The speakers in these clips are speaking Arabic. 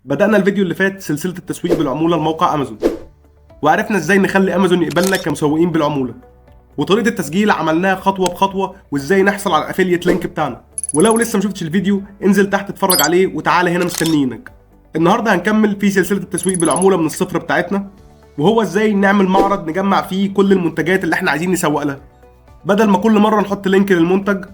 بدأنا الفيديو اللي فات سلسلة التسويق بالعمولة لموقع أمازون، وعرفنا ازاي نخلي أمازون يقبلنا كمسوقين بالعمولة، وطريقة التسجيل عملناها خطوة بخطوة، وازاي نحصل على الافيليت لينك بتاعنا. ولو لسه مشفتش الفيديو انزل تحت اتفرج عليه وتعالى هنا مستنيينك. النهارده هنكمل في سلسلة التسويق بالعمولة من الصفر بتاعتنا، وهو ازاي نعمل معرض نجمع فيه كل المنتجات اللي احنا عايزين نسوق لها. بدل ما كل مرة نحط لينك للمنتج،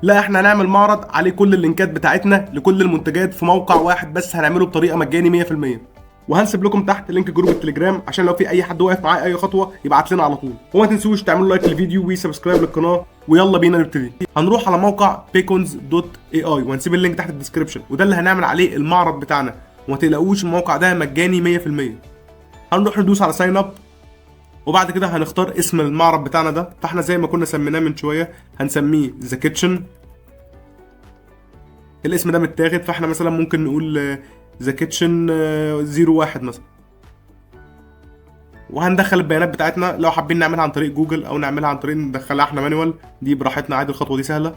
لا احنا هنعمل معرض عليه كل اللينكات بتاعتنا لكل المنتجات في موقع واحد بس، هنعمله بطريقه مجاني 100%. وهنسيب لكم تحت لينك جروب التليجرام عشان لو في اي حد واقف معاه اي خطوه يبعت لنا على طول. وما تنسوش تعملوا لايك للفيديو وسبسكرايب للقناه، ويلا بينا نبتدي. هنروح على موقع paycons.ai وهنسيب اللينك تحت الديسكربشن، وده اللي هنعمل عليه المعرض بتاعنا. وما تقلقوش الموقع ده مجاني 100%. هنروح ندوس على ساين اب، وبعد كده هنختار اسم المعرض بتاعنا ده. فاحنا زي ما كنا سميناه من شويه هنسميه ذا كيتشن. الاسم ده متاخد، فاحنا مثلا ممكن نقول ذا كيتشن 01 مثلا. وهندخل البيانات بتاعتنا، لو حابين نعملها عن طريق جوجل او نعملها عن طريق ندخلها احنا مانوال، دي براحتنا عادي، الخطوه دي سهله.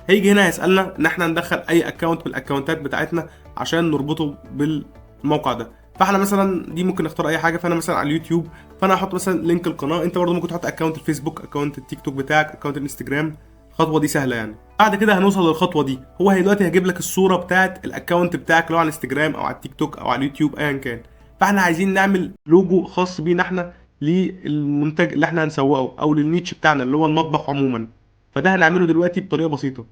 هيجي هنا هيسالنا ان احنا ندخل اي اكونت من الاكونتات بتاعتنا عشان نربطه بالموقع ده. فاحنا مثلا دي ممكن نختار اي حاجه، فانا مثلا على اليوتيوب فانا هحط مثلا لينك القناه. انت برضو ممكن تحط اكونت الفيسبوك، اكونت التيك توك بتاعك، اكونت الانستجرام. الخطوه دي سهله يعني. بعد كده هنوصل للخطوه دي، هو دلوقتي هيجيب لك الصوره بتاعت الاكونت بتاعك لو على الانستجرام او على التيك توك او على اليوتيوب ايا كان. فاحنا عايزين نعمل لوجو خاص بينا احنا للمنتج اللي احنا هنسوقه او للنيتش بتاعنا اللي هو المطبخ عموما. فده هنعمله دلوقتي بطريقه بسيطه.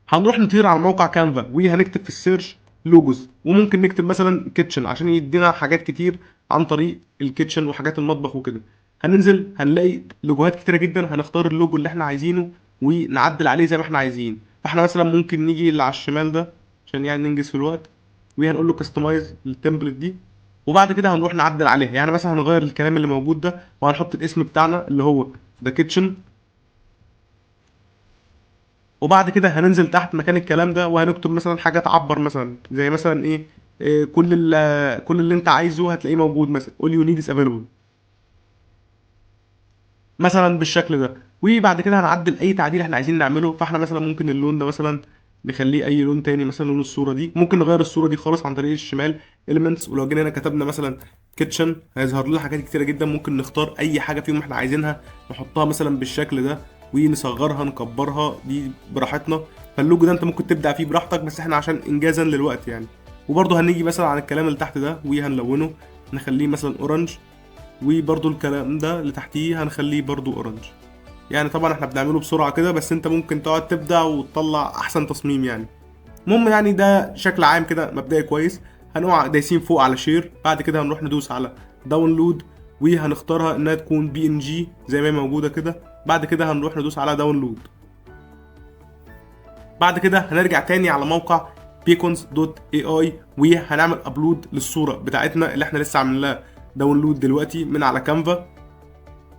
هنروح نطير على موقع كانفا وهنكتب في السيرش لوجوز، وممكن نكتب مثلا كيتشن عشان يدينا حاجات كتير عن طريق الكيتشن وحاجات المطبخ وكده. هننزل هنلاقي لوجوهات كتيره جدا، هنختار اللوجو اللي احنا عايزينه ونعدل عليه زي ما احنا عايزين. فاحنا مثلا ممكن نيجي اللي على الشمال ده عشان يعني ننجز في الوقت، وهنقول له كاستمايز التمبلت دي. وبعد كده هنروح نعدل عليها، يعني مثلا هنغير الكلام اللي موجود ده وهنحط الاسم بتاعنا اللي هو ذا كيتشن. وبعد كده هننزل تحت مكان الكلام ده وهنكتب مثلا حاجه تعبر مثلا زي مثلا ايه، كل اللي انت عايزه هتلاقيه موجود، مثلا all you need is available مثلا بالشكل ده. وبعد كده هنعدل اي تعديل احنا عايزين نعمله. فاحنا مثلا ممكن اللون ده مثلا نخليه اي لون تاني، مثلا لون الصوره دي ممكن نغير الصوره دي خالص عن طريق الشمال elements. ولو جينا هنا كتبنا مثلا كيتشن هيظهر لنا حاجات كتيره جدا، ممكن نختار اي حاجه فيهم احنا عايزينها نحطها مثلا بالشكل ده ونصغرها نكبرها دي براحتنا. فاللوجو ده انت ممكن تبدع فيه براحتك، بس احنا عشان انجازا للوقت يعني. وبرضه هنيجي مثلا على الكلام اللي تحت ده وهنلونه، نخليه مثلا اورنج. وبرضو الكلام ده اللي تحتيه هنخليه برضو اورنج. يعني طبعا احنا بنعمله بسرعة كده، بس انت ممكن تقعد تبدع وتطلع احسن تصميم يعني. المهم يعني ده شكل عام كده مبدئي كويس. هنقع دايسين فوق على شير، بعد كده هنروح ندوس على داونلود وهنختارها انها تكون بي ان جي زي ما هي موجودة كده. بعد كده هنروح ندوس على داونلود. بعد كده هنرجع تاني على موقع beacons.ai وهنعمل ابلود للصورة بتاعتنا اللي احنا لسه عاملين لها داونلود دلوقتي من على كانفا.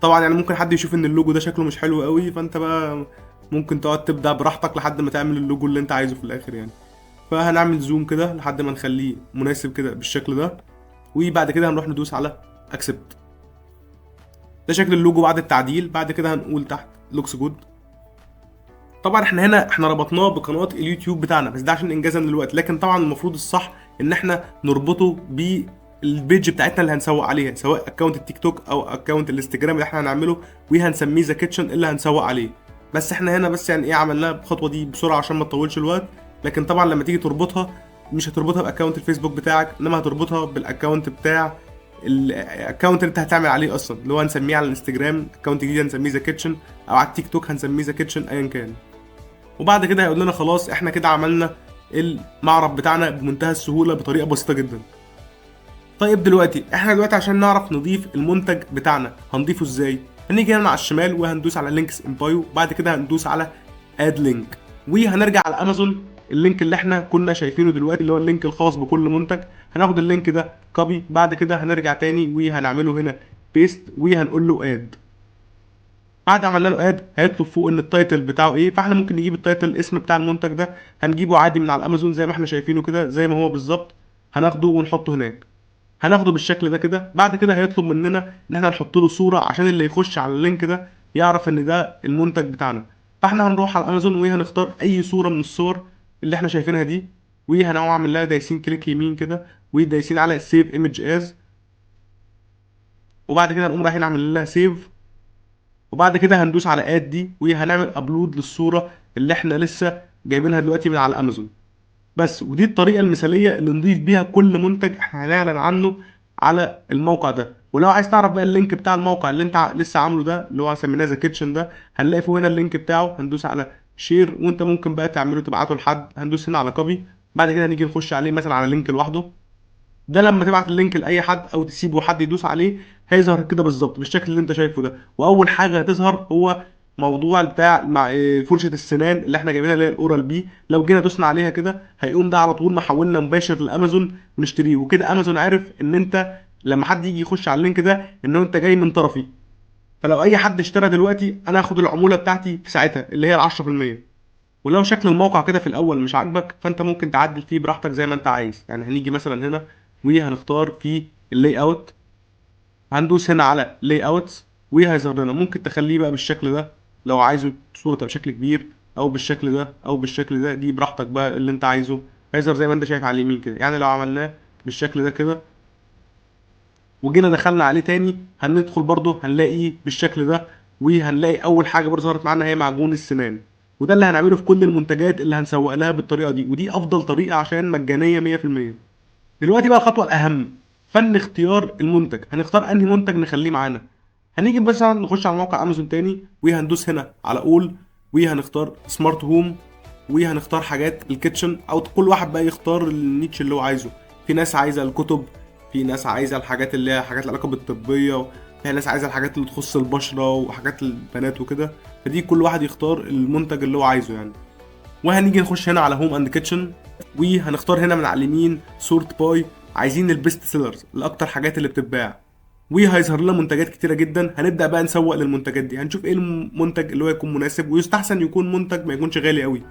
طبعا يعني ممكن حد يشوف ان اللوجو ده شكله مش حلو قوي، فانت بقى ممكن تقعد تبدع براحتك لحد ما تعمل اللوجو اللي انت عايزه في الاخر يعني. فهنعمل زوم كده لحد ما نخليه مناسب كده بالشكل ده. وبعد كده هنروح ندوس على اكسبت. ده شكل اللوجو بعد التعديل. بعد كده هنقول تحت لوكس جود. طبعا احنا هنا ربطناه بقناه اليوتيوب بتاعنا، بس ده عشان انجازا للوقت. لكن طبعا المفروض الصح ان احنا نربطه بالبيج بتاعتنا اللي هنسوق عليها، سواء اكونت التيك توك او اكونت الانستجرام اللي احنا هنعمله، وهنسميه ذا كيتشن اللي هنسوق عليه. بس احنا هنا بس يعني ايه عملناها بالخطوه دي بسرعه عشان ما تطولش الوقت. لكن طبعا لما تيجي تربطها مش هتربطها باكونت الفيسبوك بتاعك، انما هتربطها بالاكونت بتاع الاكونت اللي انت هتعمل عليه اصلا، اللي هو هنسميه على الانستجرام اكونت جديد هنسميه ذا كيتشن، او على التيك توك هنسميه ذا كيتشن ايا كان. وبعد كده هيقول لنا خلاص احنا كده عملنا المعرض بتاعنا بمنتهى السهوله بطريقه بسيطه جدا. طيب دلوقتي احنا عشان نعرف نضيف المنتج بتاعنا هنضيفه ازاي؟ هنيجي هنا على الشمال وهندوس على لينكس ان بايو. بعد كده هندوس على اد لينك وهنرجع على امازون. اللينك اللي احنا كنا شايفينه دلوقتي اللي هو اللينك الخاص بكل منتج، هناخد اللينك ده كوبي. بعد كده هنرجع تاني وهنعمله هنا بيست وهنقول له اد. بعد عملنا له اد هيطلب فوق ان التايتل بتاعه ايه، فاحنا ممكن نجيب التايتل الاسم بتاع المنتج ده هنجيبه عادي من على الامازون زي ما احنا شايفينه كده زي ما هو بالظبط. هناخده ونحطه هناك، هناخده بالشكل ده كده. بعد كده هيطلب مننا ان احنا نحط له صوره عشان اللي يخش على اللينك ده يعرف ان ده المنتج بتاعنا. فاحنا هنروح على الامازون وهنختار اي صوره من الصور اللي احنا شايفينها دي. وهنقوم عامل لها دايسين كليك يمين كده ودايسين على سيف ايمج از، وبعد كده نقوم رايحين نعمل لها سيف، وبعد كده هندوس على اد دي وهنعمل ابلود للصوره اللي احنا لسه جايبينها دلوقتي من على امازون. بس ودي الطريقه المثاليه اللي نضيف بيها كل منتج احنا هنعلن عنه على الموقع ده. ولو عايز تعرف بقى اللينك بتاع الموقع اللي انت لسه عامله ده اللي هو سميناه ذا كيتشن ده، هنلاقي فوق هنا اللينك بتاعه، هندوس على شير وانت ممكن بقى تعمله تبعته لحد، هندوس هنا على كوبي، بعد كده هنيجي نخش عليه مثلا على لينك لوحده. ده لما تبعت اللينك لاي حد او تسيبه حد يدوس عليه هيظهر كده بالظبط بالشكل اللي انت شايفه ده. واول حاجه هتظهر هو موضوع بتاع مع فرشه السنان اللي احنا جايبينها اللي هي الاورال بي، لو جينا دوسنا عليها كده هيقوم ده على طول محولنا مباشر لامازون ونشتريه، وكده امازون عارف ان انت لما حد يجي يخش على اللينك ده ان انت جاي من طرفي. فلو اي حد اشترى دلوقتي انا هاخد العموله بتاعتي في ساعتها اللي هي ال 10%. ولو شكل الموقع كده في الاول مش عاجبك فانت ممكن تعدل فيه براحتك زي ما انت عايز. يعني هنيجي مثلا هنا وهنختار في اللاي اوت، هندوس هنا على لاي اوتس وهيظهر لنا ممكن تخليه بقى بالشكل ده لو عايزه الصوره تبقى بشكل كبير، او بالشكل ده او بالشكل ده، دي براحتك بقى اللي انت عايزه. هيظهر زي ما انت شايف على اليمين كده. يعني لو عملناه بالشكل ده كده وجينا دخلنا عليه تاني هندخل برضه هنلاقيه بالشكل ده، وهنلاقي اول حاجه برضه ظهرت معانا هي معجون السنان. وده اللي هنعمله في كل المنتجات اللي هنسوق لها بالطريقه دي، ودي افضل طريقه عشان مجانيه 100%. دلوقتي بقى الخطوه الاهم، فن اختيار المنتج. هنختار انهي منتج نخليه معانا. هنيجي مثلا نخش على موقع امازون تاني وهندوس هنا على اول وهنختار سمارت هوم وهنختار حاجات الكيتشن، او كل واحد بقى يختار النيتش اللي هو عايزه. في ناس عايزه الكتب، في ناس عايزه الحاجات اللي هي حاجات العلاقه بالطبيه، في ناس عايزه الحاجات اللي تخص البشره وحاجات البنات وكده. فدي كل واحد يختار المنتج اللي هو عايزه يعني. وهنيجي نخش هنا على هوم اند كيتشن وهنختار هنا من على اليمين سورت باي، عايزين البيست سيلرز الاكتر حاجات اللي بتتباع. وهيظهر لنا منتجات كتيره جدا. هنبدا بقى نسوق للمنتجات دي، هنشوف ايه المنتج اللي هو يكون مناسب، ويستحسن يكون منتج ما يكونش غالي قوي.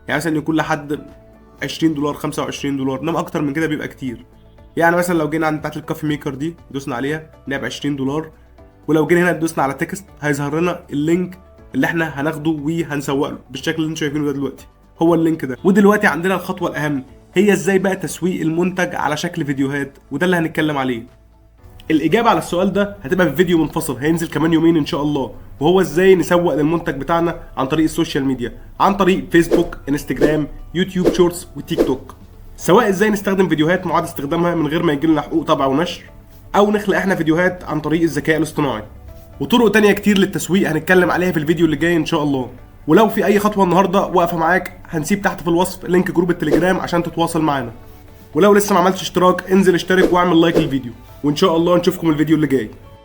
يعني مثلا يكون لحد $20 $25، انما اكتر من كده بيبقى كتير. يعني مثلا لو جينا عند بتاعت الكافي ميكر دي دوسنا عليها نلاقيها ب $20، ولو جينا هنا دوسنا على تكست هيظهر لنا اللينك اللي احنا هناخده وهنسوق له بالشكل اللي انتم شايفينه ده دلوقتي، هو اللينك ده. ودلوقتي عندنا الخطوه الاهم، هي ازاي بقى تسويق المنتج على شكل فيديوهات، وده اللي هنتكلم عليه. الاجابه على السؤال ده هتبقى في فيديو منفصل هينزل كمان يومين ان شاء الله، وهو ازاي نسوق للمنتج بتاعنا عن طريق السوشيال ميديا، عن طريق فيسبوك، انستجرام، يوتيوب شورتس وتيك توك. سواء ازاي نستخدم فيديوهات معاد استخدامها من غير ما يجيلنا حقوق طبع ونشر، او نخلق احنا فيديوهات عن طريق الذكاء الاصطناعي. وطرق تانية كتير للتسويق هنتكلم عليها في الفيديو اللي جاي ان شاء الله. ولو في اي خطوه النهارده واقفه معاك هنسيب تحت في الوصف لينك جروب التليجرام عشان تتواصل معانا. ولو لسه ما عملتش اشتراك انزل اشترك واعمل لايك للفيديو، وان شاء الله نشوفكم الفيديو اللي جاي.